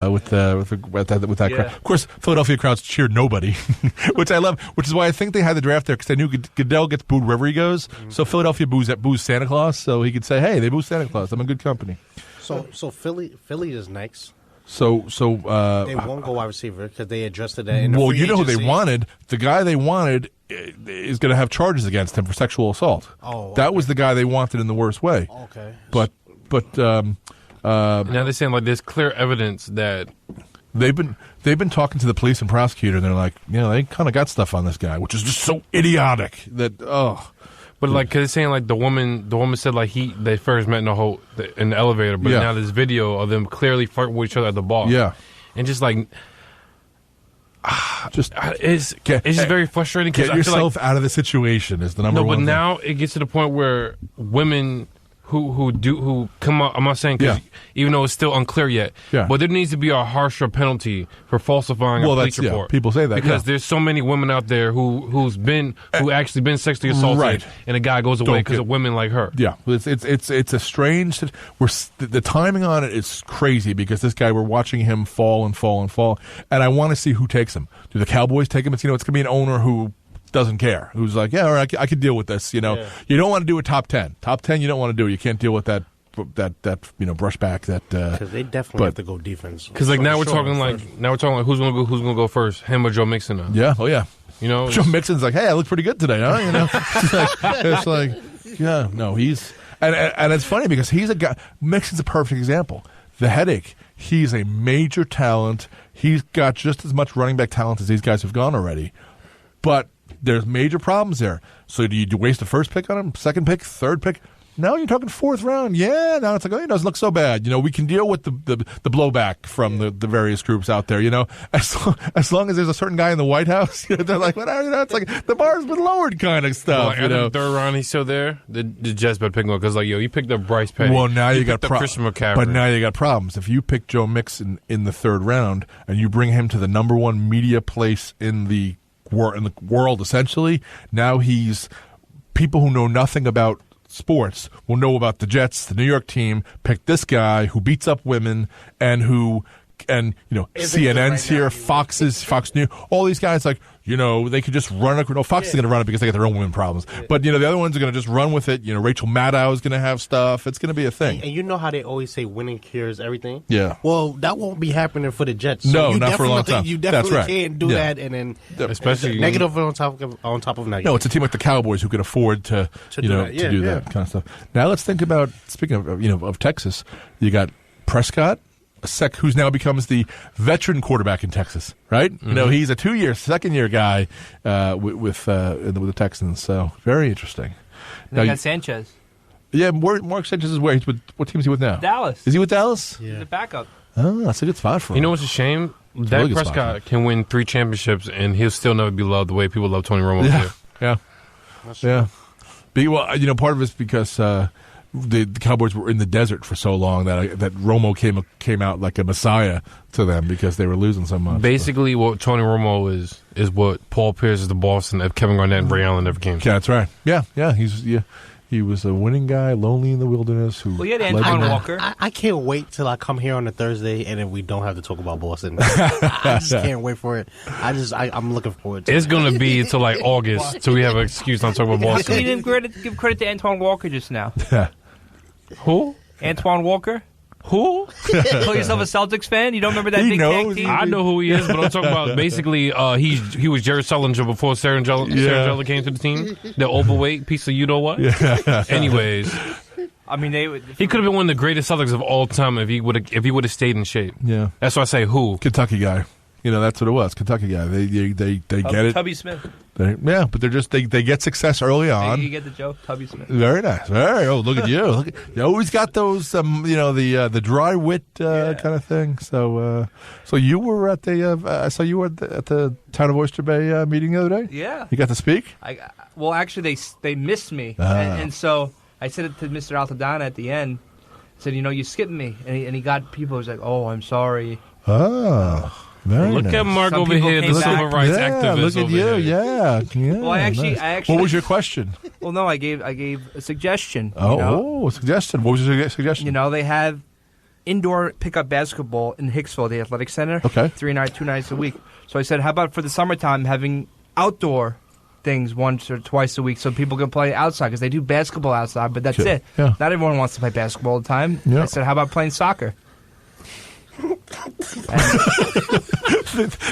that crowd. Of course, Philadelphia crowds cheered nobody, which I love. Which is why I think they had the draft there because they knew Goodell gets booed wherever he goes. So Philadelphia boos Santa Claus, so he could say, "Hey, they boo Santa Claus. I'm in good company." So Philly is next. So they won't go wide receiver because they adjusted that. In the well, free you know who agency. they wanted. The guy they wanted is going to have charges against him for sexual assault. Oh, that was the guy they wanted in the worst way. Okay, but. Now they're saying like there's clear evidence that they've been talking to the police and prosecutor, and they're like, they kind of got stuff on this guy, which is just so idiotic that But like, cause it's saying like the woman said like they first met in the elevator, but now there's video of them clearly flirting with each other at the bar. Yeah, and just like. It's just very frustrating. Get yourself out of the situation is the number one. No, but thing. now it gets to the point where women who come up. I'm not saying because even though it's still unclear yet, but there needs to be a harsher penalty for falsifying a police report. People say that because there's so many women out there who actually been sexually assaulted, and a guy goes away because of women like her. Yeah, it's a strange. The timing on it is crazy because this guy, we're watching him fall and fall and fall, and I want to see who takes him. Do the Cowboys take him? It's it's going to be an owner who doesn't care, who's like, all right, I could deal with this. You don't want to do a top 10. Top 10 you don't want to do. You can't deal with that brushback. Because they definitely have to go defense. Because now we're talking who's gonna go first, him or Joe Mixon now. Yeah, oh yeah. Joe Mixon's like, hey, I look pretty good today, huh? It's like he's and it's funny because he's a guy. Mixon's a perfect example. The headache. He's a major talent. He's got just as much running back talent as these guys have gone already, but there's major problems there. So do you waste the first pick on him, second pick, third pick? No, you're talking fourth round. Yeah, now it's like, he doesn't look so bad. We can deal with the blowback from the various groups out there. As long as there's a certain guy in the White House, they're like, whatever. It's like the bar's been lowered, kind of stuff. Well, the third round, he's still there. The Jets better pick him up because you picked up Bryce Petty. Well, now you got Christian McCaffrey. But now you got problems. If you pick Joe Mixon in the third round and you bring him to the number one media place in the world, essentially, now he's people who know nothing about sports will know about the Jets, the New York team, picked this guy who beats up women and CNN's here, Fox News, all these guys they could just run it. No, Fox is going to run it because they got their own women problems. Yeah. But the other ones are going to just run with it. Rachel Maddow is going to have stuff. It's going to be a thing. And you know how they always say winning cures everything? Yeah. Well, that won't be happening for the Jets. No, not for a long time. You definitely can't do that and then especially negative on top of negative. No, it's a team like the Cowboys who can afford to do that kind of stuff. Now let's think about, speaking of Texas, you got Prescott, who's now becomes the veteran quarterback in Texas, right? Mm-hmm. He's a second-year guy with the Texans. So very interesting. Now you got Sanchez. Yeah, Mark Sanchez is where? What team is he with now? Dallas. Is he with Dallas? Yeah. He's the backup. Oh, that's a good spot for him. You know what's a shame? Dak Prescott can win 3 championships and he'll still never be loved the way people love Tony Romo. Yeah. Well, part of it's because the Cowboys were in the desert for so long that Romo came out like a messiah to them because they were losing so much. Basically, what Tony Romo is what Paul Pierce is to Boston if Kevin Garnett and Ray Allen never came. Yeah, that's right. Yeah. He was a winning guy, lonely in the wilderness. Well, you had Antoine Walker. I can't wait till I come here on a Thursday and then we don't have to talk about Boston. I just can't wait for it. I'm looking forward to it. It's going to be until like August till we have an excuse not to talk about Boston. You didn't give credit to Antoine Walker just now. Who? Antoine Walker? Who? Call yourself a Celtics fan? You don't remember that big tag team? I know who he is, but I'm talking about basically he was Jared Sullinger before Sarah Angela came to the team. The overweight piece of you know what? Yeah. Anyways, I mean he could have been one of the greatest Celtics of all time if he would have stayed in shape. Yeah. That's why I say who. Kentucky guy. That's what it was. Kentucky guy. They get it. Tubby Smith. But they're just they get success early on. You get the joke, Tubby Smith. Very nice. Look at you. You always got those the dry wit kind of thing. So you were at the I saw you were at the Town of Oyster Bay meeting the other day. Yeah. You got to speak? Well, actually they missed me. And so I said it to Mr. Altadonna at the end. I said, you skipped me. And he got people who was like, "Oh, I'm sorry." Oh. Look at Marc over here, the civil rights activist. Look at you, yeah. Well, I actually. What was your question? Well, no, I gave a suggestion. A suggestion. What was your suggestion? They have indoor pickup basketball in Hicksville, the athletic center. Okay. 2 nights a week. So I said, how about for the summertime having outdoor things once or twice a week so people can play outside because they do basketball outside, but that's it. Yeah. Not everyone wants to play basketball all the time. Yeah. I said, how about playing soccer?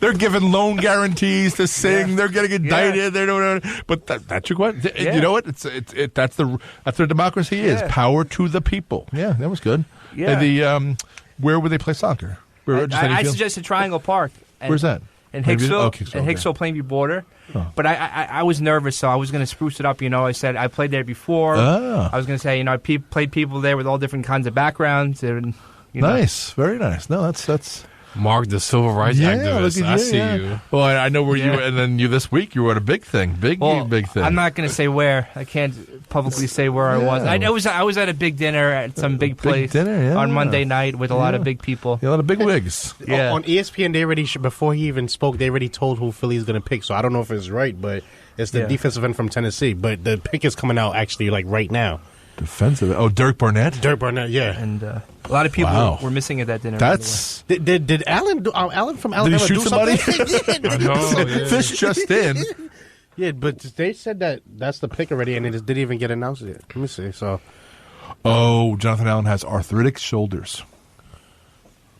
They're giving loan guarantees to sing. Yeah. They're getting indicted. Yeah. They're doing, but that's your question. Yeah. You know what? That's what democracy is. Yeah. Power to the people. Yeah, that was good. Yeah. And where would they play soccer? I suggested Triangle Park. Where's that? In Hicksville. Hicksville, In Hicksville, Plainview border. Oh. But I was nervous, so I was going to spruce it up. I said I played there before. Oh. I was going to say, I played people there with all different kinds of backgrounds. And, nice, very nice. No, that's. Marc, the civil rights activist. I see you. Well, I know where you were, and then this week you were at a big thing, big thing. I'm not going to say where. I can't publicly say where I was. I was at a big dinner at some big place on Monday night with a lot of big people. A lot of big wigs. Yeah. On ESPN, they already before he even spoke, they already told who Philly's going to pick. So I don't know if it's right, but it's the defensive end from Tennessee. But the pick is coming out actually right now. Defensive. Oh, Dirk Barnett. Dirk Barnett, yeah. And a lot of people were missing at that dinner. That's did Allen from Alabama did he shoot do somebody? I know, Fish just in. Yeah, but they said that's the pick already, and it didn't even get announced yet. Let me see. So, Jonathan Allen has arthritic shoulders.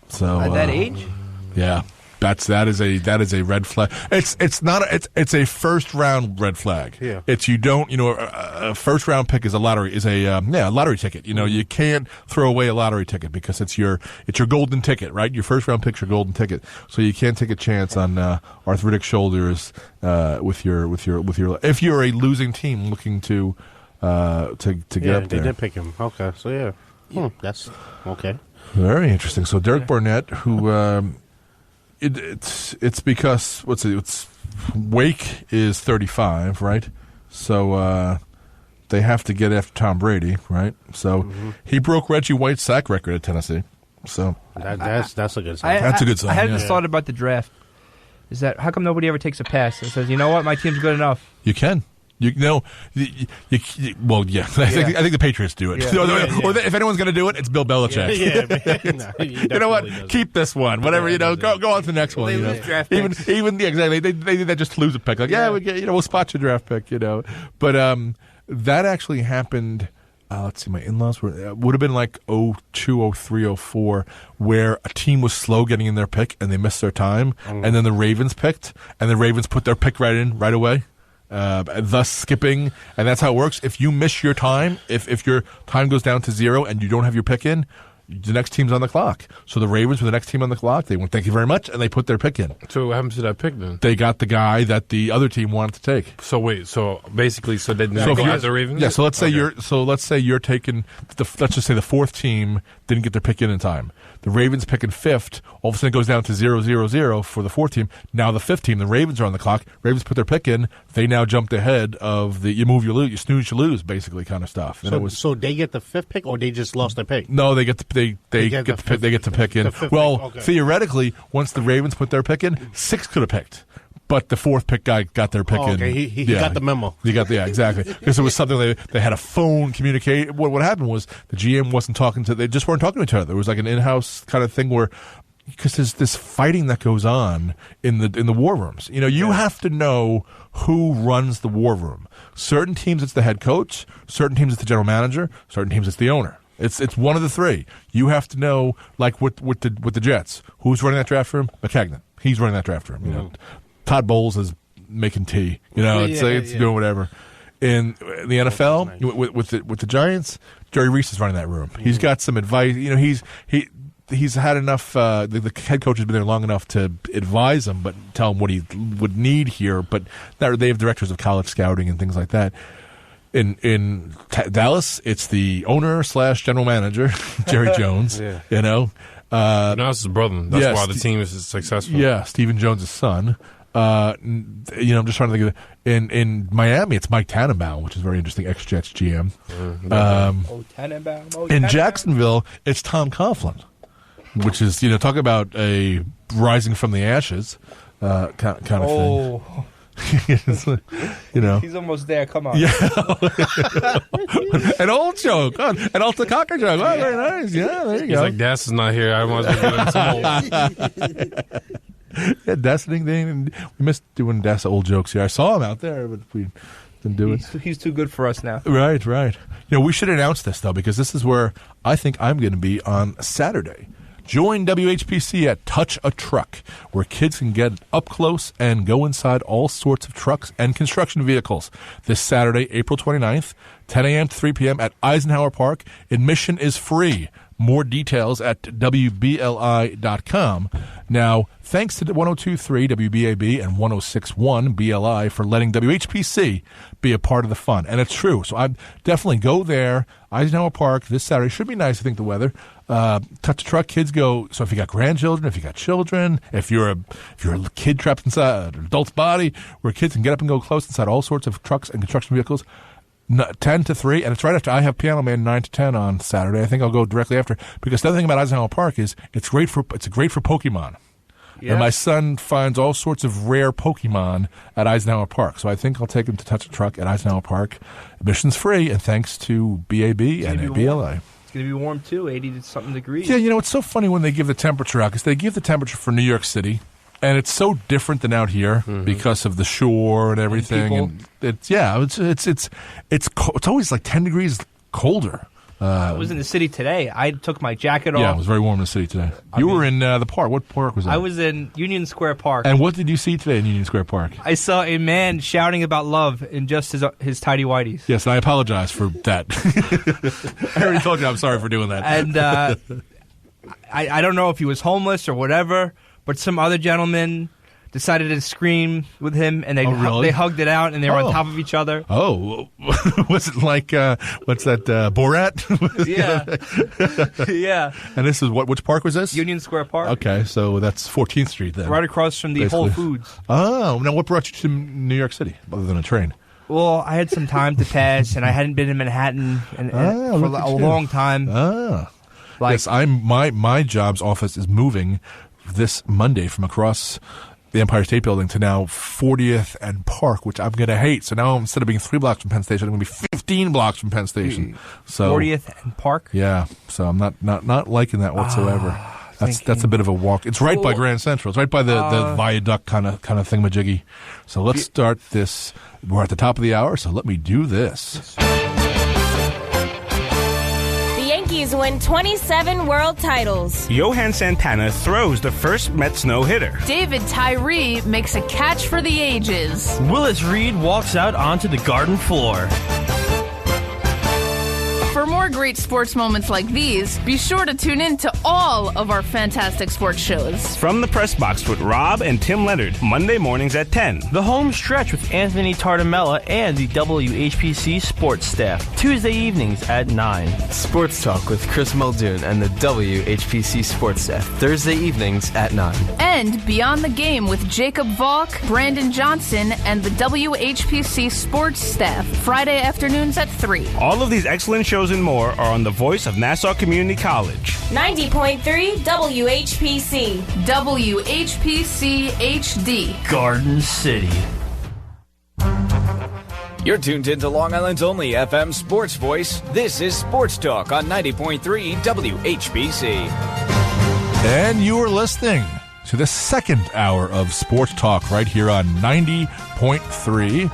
So at that age, yeah. That is a red flag. It's a first round red flag. Yeah. It's you don't a first round pick is a lottery ticket. You can't throw away a lottery ticket because it's your golden ticket, right? Your first round pick's your golden ticket. So you can't take a chance on arthritic shoulders with your if you're a losing team looking to get up there. They did pick him. Okay, so that's okay. Very interesting. So Dirk Barnett, who. It's because Wake is 35, right? So they have to get after Tom Brady, right? So he broke Reggie White's sack record at Tennessee. So that's a good sign. That's a good sign. I had this thought about the draft. Is that how come nobody ever takes a pass and says, you know what, my team's good enough? You can. I think the Patriots do it. Or if anyone's going to do it, it's Bill Belichick. You know what? Keep this one. Whatever. Go on to the next one. Even exactly. They did that just to lose a pick. We'll spot your draft pick. But that actually happened. Let's see. My in-laws would have been like 02, 03, 04, where a team was slow getting in their pick and they missed their time, and then the Ravens picked, and the Ravens put their pick right in right away. Thus skipping, and that's how it works. If you miss your time, if your time goes down to 0 and you don't have your pick in, the next team's on the clock. So the Ravens were the next team on the clock. They went, thank you very much, and they put their pick in. So what happens to that pick then? They got the guy that the other team wanted to take. So wait, basically, they didn't go after the Ravens? Yeah. So let's say you're taking let's just say the fourth team didn't get their pick in time. The Ravens picking fifth. All of a sudden it goes down to 0-0-0 for the fourth team. Now the fifth team, the Ravens are on the clock. Ravens put their pick in. They now jumped ahead of the you move, you lose, you snooze, you lose, basically kind of stuff. So they get the fifth pick, or they just lost their pick? No, they get to pick in. Theoretically, once the Ravens put their pick in, 6 could have picked. But the fourth pick guy got their pick in. He got the memo. Exactly. Because it was something they had a phone communicate. What happened was the GM wasn't talking to. They just weren't talking to each other. There was like an in-house kind of thing where, because there's this fighting that goes on in the war rooms. You have to know who runs the war room. Certain teams it's the head coach. Certain teams it's the general manager. Certain teams it's the owner. It's one of the three. You have to know, like with the Jets, who's running that draft room? McKagan. He's running that draft room. Todd Bowles is making tea. It's doing whatever. In the NFL, with the Giants, Jerry Reese is running that room. He's got some advice. He's had enough. The head coach has been there long enough to advise him, but tell him what he would need here. But they have directors of college scouting and things like that. In Dallas, it's the owner / general manager, Jerry Jones. No, it's his brother. That's why the team is successful. Yeah, Stephen Jones' son. I'm just trying to think of it. In Miami, it's Mike Tannenbaum, which is very interesting, ex-Jets GM. Tannenbaum. In Jacksonville, it's Tom Coughlin, which is, talk about a rising from the ashes kind of thing. He's almost there. Come on. Yeah. An old joke. Oh, an old Cocker joke. Oh, very nice. Yeah, there you go. He's like, Das is not here. I might as well do some old. Yeah, Das thing. We missed doing Das old jokes here. I saw him out there, but we didn't do it. He's too good for us now. Right. We should announce this, though, because this is where I think I'm going to be on Saturday. Join WHPC at Touch a Truck, where kids can get up close and go inside all sorts of trucks and construction vehicles. This Saturday, April 29th, 10 a.m. to 3 p.m. at Eisenhower Park. Admission is free. More details at WBLI.com. Now, thanks to 102.3 WBAB and 106.1 BLI for letting WHPC be a part of the fun. And it's true. So I definitely go there. Eisenhower Park this Saturday. Should be nice, I think, the weather. Touch a Truck, kids go. So if you got grandchildren, if you got children, if you're a kid trapped inside an adult's body, where kids can get up and go close inside all sorts of trucks and construction vehicles, 10 to 3, and it's right after I have Piano Man 9 to 10 on Saturday. I think I'll go directly after, because the other thing about Eisenhower Park is it's great for Pokemon. Yeah. And my son finds all sorts of rare Pokemon at Eisenhower Park. So I think I'll take him to Touch a Truck at Eisenhower Park. Admission's free, and thanks to BAB and BLI. It's going to be warm, too, 80-something degrees. Yeah, it's so funny when they give the temperature out, because they give the temperature for New York City, and it's so different than out here because of the shore and everything. And it's always like 10 degrees colder. I was in the city today. I took my jacket off. Yeah, it was very warm in the city today. You were in the park. What park was that? I was in Union Square Park. And what did you see today in Union Square Park? I saw a man shouting about love in just his tidy whities. Yes, and I apologize for that. I already told you I'm sorry for doing that. And I don't know if he was homeless or whatever, but some other gentleman decided to scream with him, and they hugged it out, and they were on top of each other. Oh, was it like what's that Borat? Yeah. And this is which park was this? Union Square Park. Okay, so that's 14th Street then, right across from the basically. Whole Foods. Oh, now what brought you to New York City other than a train? Well, I had some time to pass, and I hadn't been in Manhattan for a long time. Yes, my job's office is moving this Monday from across the Empire State Building to now 40th and Park, which I'm going to hate. So now instead of being 3 blocks from Penn Station, I'm going to be 15 blocks from Penn Station. So 40th and Park? Yeah. So I'm not liking that whatsoever. That's a bit of a walk. It's right by Grand Central. It's right by the viaduct kind of thingamajiggy. So let's start this. We're at the top of the hour, so let me do this. Yankees win 27 world titles. Johan Santana throws the first Mets no-hitter. David Tyree makes a catch for the ages. Willis Reed walks out onto the garden floor. For more great sports moments like these, be sure to tune in to all of our fantastic sports shows. From the Press Box with Rob and Tim Leonard, Monday mornings at 10. The Home Stretch with Anthony Tardamella and the WHPC sports staff, Tuesday evenings at 9. Sports Talk with Chris Muldoon and the WHPC sports staff, Thursday evenings at 9. And Beyond the Game with Jacob Valk, Brandon Johnson, and the WHPC sports staff, Friday afternoons at 3. All of these excellent shows and more are on the voice of Nassau Community College. 90.3 WHPC. WHPC HD. Garden City. You're tuned into Long Island's only FM sports voice. This is Sports Talk on 90.3 WHPC. And you are listening to the second hour of Sports Talk right here on 90.3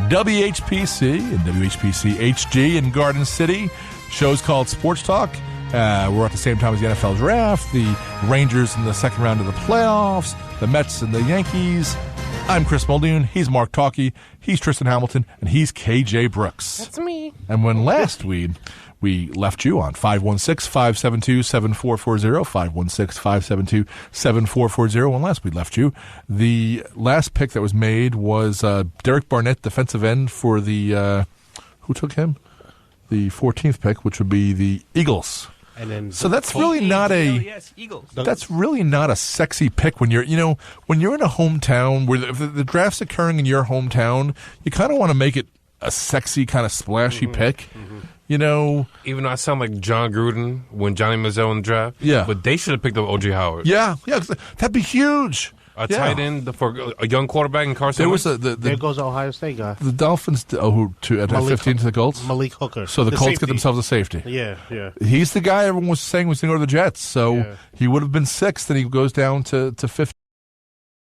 WHPC and WHPC HG in Garden City. Show's called Sports Talk. We're at the same time as the NFL Draft, the Rangers in the second round of the playoffs, the Mets and the Yankees. I'm Chris Muldoon. He's Marc Talkie. He's Tristan Hamilton. And he's KJ Brooks. That's me. And when last we left you on 516-572-7440, 516-572-7440. When last we left you, the last pick that was made was Derek Barnett, defensive end for the who took him? The 14th pick, which would be the Eagles. And then so that's really not Eagles. That's really not a sexy pick when you're in a hometown where if the draft's occurring in your hometown, you kind of want to make it a sexy kind of splashy pick. You know, even though I sound like John Gruden when Johnny Manziel in the draft. Yeah, but they should have picked up O.J. Howard. Yeah, that'd be huge. a tight end for a young quarterback in Carson. There was there goes the Ohio State guy. The Dolphins at 15 to the Colts. Malik Hooker. So the Colts safety. Get themselves a safety. Yeah. He's the guy everyone was saying was going to go to the Jets. So he would have been 6th, and he goes down to 15.